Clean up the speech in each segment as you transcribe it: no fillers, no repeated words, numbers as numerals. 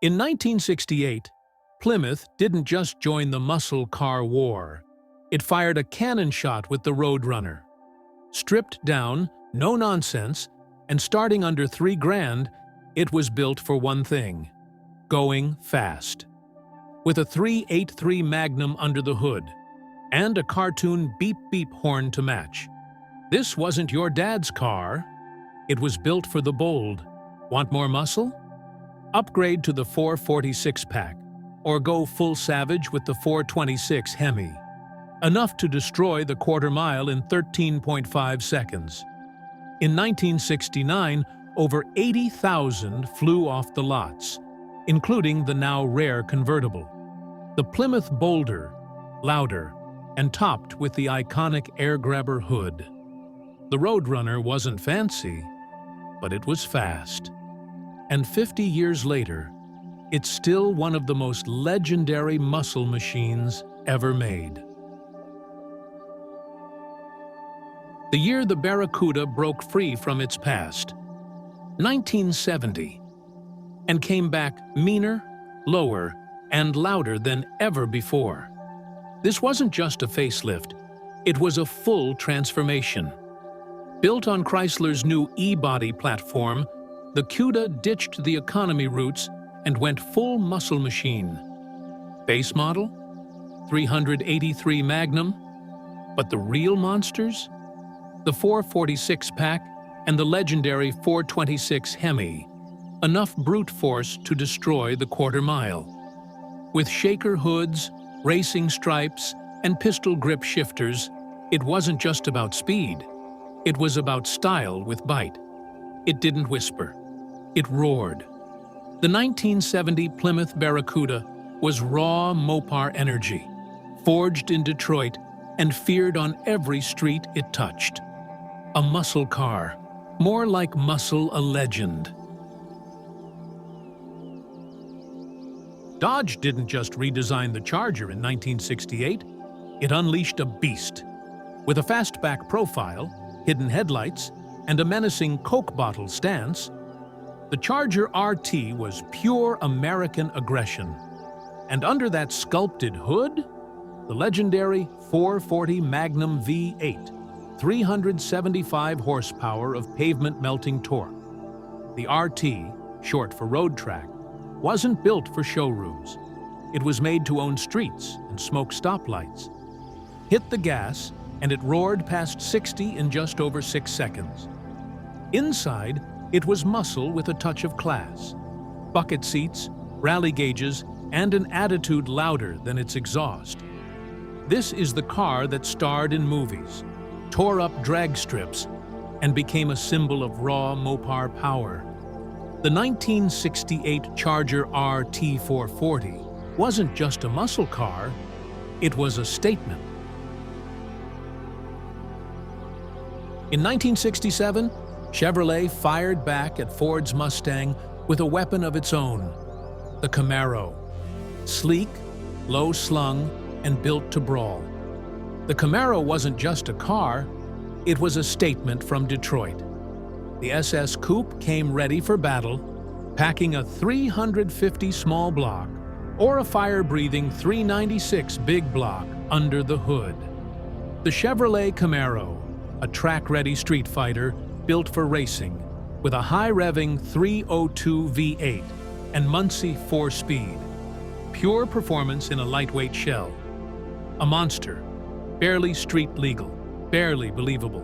In 1968, Plymouth didn't just join the muscle car war. It fired a cannon shot with the Roadrunner. Stripped down, no nonsense, and starting under $3,000, it was built for one thing: going fast. With a 383 Magnum under the hood, and a cartoon beep-beep horn to match. This wasn't your dad's car. It was built for the bold. Want more muscle? Upgrade to the 446 pack, or go full savage with the 426 Hemi. Enough to destroy the quarter mile in 13.5 seconds. In 1969, over 80,000 flew off the lots, including the now rare convertible. The Plymouth bolder, louder, and topped with the iconic air grabber hood. The Roadrunner wasn't fancy, but it was fast. And 50 years later, it's still one of the most legendary muscle machines ever made. The year the Barracuda broke free from its past, 1970, and came back meaner, lower, and louder than ever before. This wasn't just a facelift, it was a full transformation. Built on Chrysler's new E-body platform, the Cuda ditched the economy roots and went full muscle machine. Base model? 383 Magnum? But the real monsters? The 446 pack and the legendary 426 Hemi. Enough brute force to destroy the quarter mile. With shaker hoods, racing stripes, and pistol grip shifters, it wasn't just about speed. It was about style with bite. It didn't whisper. It roared. The 1970 Plymouth Barracuda was raw Mopar energy, forged in Detroit and feared on every street it touched. A muscle car, more like muscle a legend. Dodge didn't just redesign the Charger in 1968, it unleashed a beast. With a fastback profile, hidden headlights, and a menacing Coke bottle stance, the Charger RT was pure American aggression. And under that sculpted hood, the legendary 440 Magnum V8, 375 horsepower of pavement-melting torque. The RT, short for road track, wasn't built for showrooms. It was made to own streets and smoke stoplights. Hit the gas, and it roared past 60 in just over 6 seconds. Inside, it was muscle with a touch of class. Bucket seats, rally gauges, and an attitude louder than its exhaust. This is the car that starred in movies, tore up drag strips, and became a symbol of raw Mopar power. The 1968 Charger RT 440 wasn't just a muscle car, it was a statement. In 1967, Chevrolet fired back at Ford's Mustang with a weapon of its own, the Camaro. Sleek, low-slung, and built to brawl. The Camaro wasn't just a car, it was a statement from Detroit. The SS Coupe came ready for battle, packing a 350 small block or a fire-breathing 396 big block under the hood. The Chevrolet Camaro, a track-ready street fighter built for racing, with a high-revving 302 V8 and Muncie 4-speed. Pure performance in a lightweight shell. A monster, barely street legal, barely believable.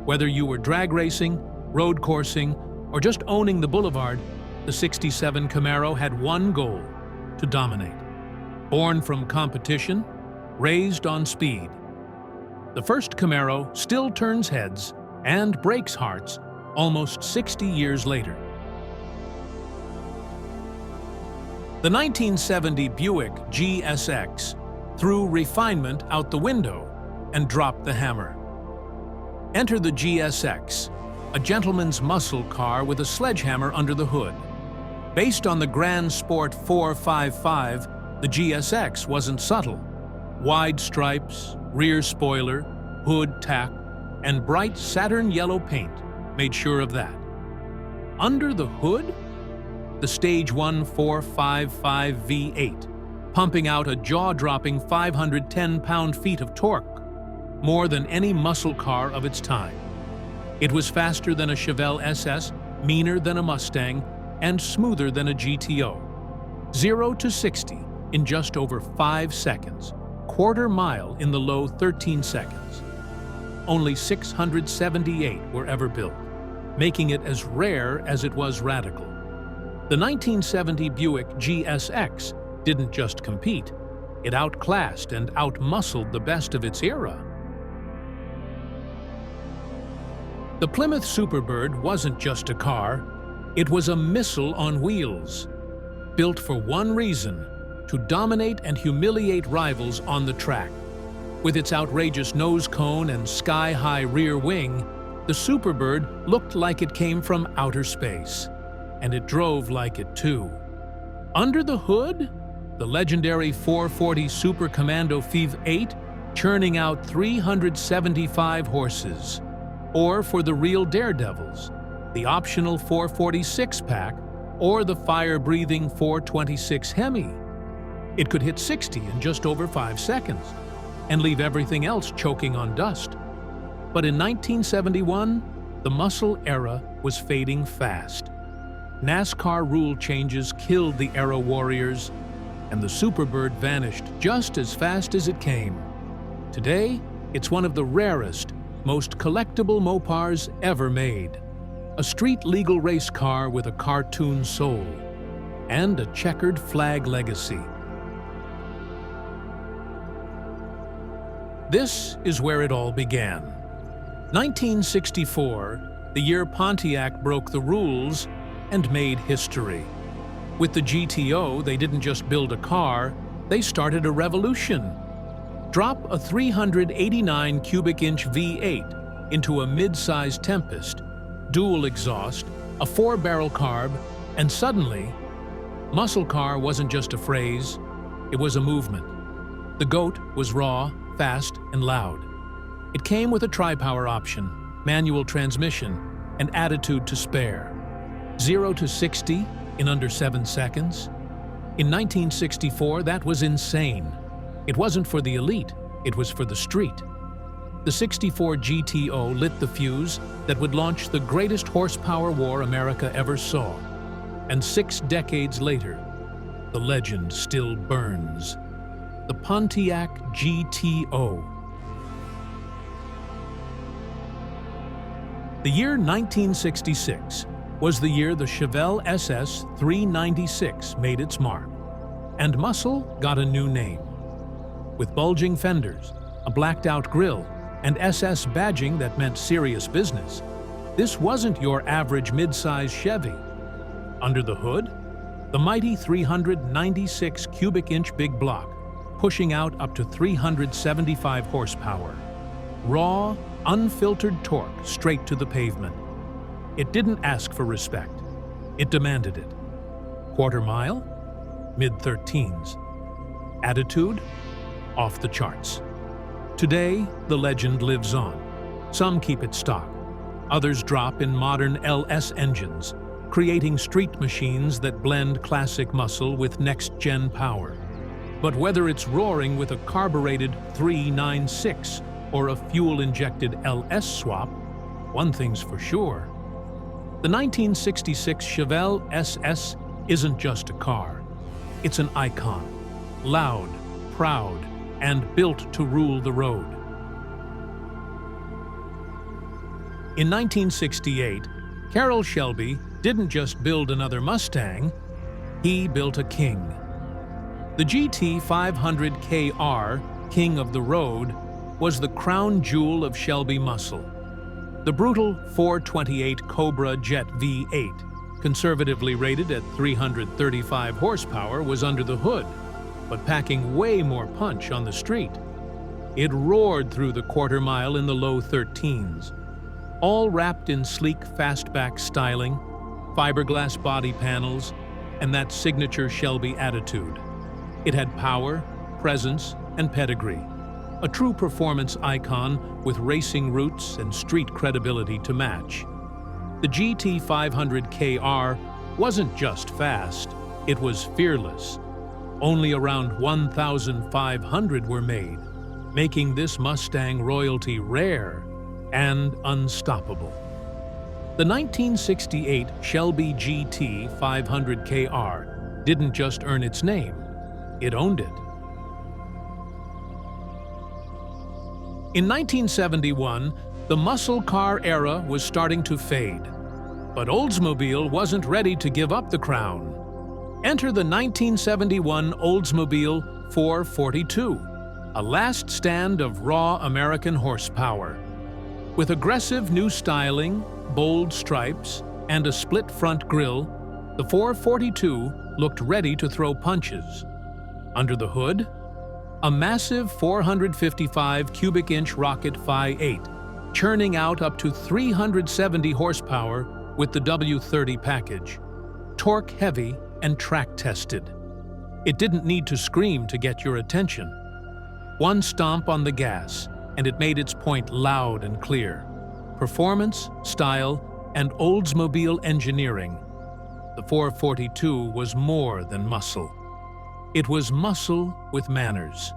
Whether you were drag racing, road coursing, or just owning the boulevard, the '67 Camaro had one goal: to dominate. Born from competition, raised on speed. The first Camaro still turns heads and breaks hearts almost 60 years later. The 1970 Buick GSX threw refinement out the window and dropped the hammer. Enter the GSX, a gentleman's muscle car with a sledgehammer under the hood. Based on the Grand Sport 455, the GSX wasn't subtle. Wide stripes, rear spoiler, hood tack, and bright satin yellow paint made sure of that. Under the hood, the Stage 1 455 V8, pumping out a jaw-dropping 510 pound-feet of torque, more than any muscle car of its time. It was faster than a Chevelle SS, meaner than a Mustang, and smoother than a GTO. 0 to 60 in just over 5 seconds, quarter mile in the low 13 seconds. Only 678 were ever built, making it as rare as it was radical. The 1970 Buick GSX didn't just compete, it outclassed and outmuscled the best of its era. The Plymouth Superbird wasn't just a car, it was a missile on wheels, built for one reason: to dominate and humiliate rivals on the track. With its outrageous nose cone and sky-high rear wing, the Superbird looked like it came from outer space. And it drove like it too. Under the hood, the legendary 440 Super Commando V8 churning out 375 horses. Or for the real daredevils, the optional 446 pack or the fire-breathing 426 Hemi. It could hit 60 in just over 5 seconds and leave everything else choking on dust. But in 1971, the muscle era was fading fast. NASCAR rule changes killed the Aero Warriors, and the Superbird vanished just as fast as it came. Today, it's one of the rarest, most collectible Mopars ever made. A street-legal race car with a cartoon soul, and a checkered flag legacy. This is where it all began. 1964, the year Pontiac broke the rules and made history. With the GTO, they didn't just build a car, they started a revolution. Drop a 389 cubic inch V8 into a mid-sized Tempest, dual exhaust, a 4-barrel carb, and suddenly, muscle car wasn't just a phrase, it was a movement. The GOAT was raw, fast, and loud. It came with a tri-power option, manual transmission, and attitude to spare. 0 to 60 in under 7 seconds. In 1964, that was insane. It wasn't for the elite, it was for the street. The 64 GTO lit the fuse that would launch the greatest horsepower war America ever saw. And 6 decades later, the legend still burns. The Pontiac GTO. The year 1966 was the year the Chevelle SS 396 made its mark, and muscle got a new name. With bulging fenders, a blacked-out grille, and SS badging that meant serious business, this wasn't your average mid-size Chevy. Under the hood, the mighty 396 cubic inch big block, pushing out up to 375 horsepower. Raw, unfiltered torque straight to the pavement. It didn't ask for respect. It demanded it. Quarter mile? Mid-13s. Attitude? Off the charts. Today, the legend lives on. Some keep it stock. Others drop in modern LS engines, creating street machines that blend classic muscle with next-gen power. But whether it's roaring with a carbureted 396 or a fuel-injected LS swap, one thing's for sure. The 1966 Chevelle SS isn't just a car. It's an icon. Loud, proud, and built to rule the road. In 1968, Carroll Shelby didn't just build another Mustang, he built a king. The GT500 KR, King of the Road, was the crown jewel of Shelby muscle. The brutal 428 Cobra Jet V8, conservatively rated at 335 horsepower, was under the hood, but packing way more punch on the street. It roared through the quarter mile in the low 13s, all wrapped in sleek fastback styling, fiberglass body panels, and that signature Shelby attitude. It had power, presence, and pedigree. A true performance icon with racing roots and street credibility to match. The GT500 KR wasn't just fast, it was fearless. Only around 1,500 were made, making this Mustang royalty rare and unstoppable. The 1968 Shelby GT500 KR didn't just earn its name, it owned it. In 1971, the muscle car era was starting to fade, but Oldsmobile wasn't ready to give up the crown. Enter the 1971 Oldsmobile 442, a last stand of raw American horsepower. With aggressive new styling, bold stripes, and a split front grille, the 442 looked ready to throw punches. Under the hood, a massive 455 cubic inch rocket Phi 8, churning out up to 370 horsepower with the W30 package. Torque heavy and track tested. It didn't need to scream to get your attention. One stomp on the gas, and it made its point loud and clear. Performance, style, and Oldsmobile engineering. The 442 was more than muscle. It was muscle with manners.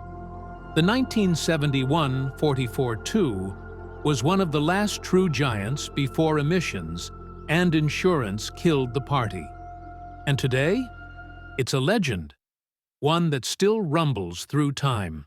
The 1971 44-2 was one of the last true giants before emissions and insurance killed the party. And today, it's a legend, one that still rumbles through time.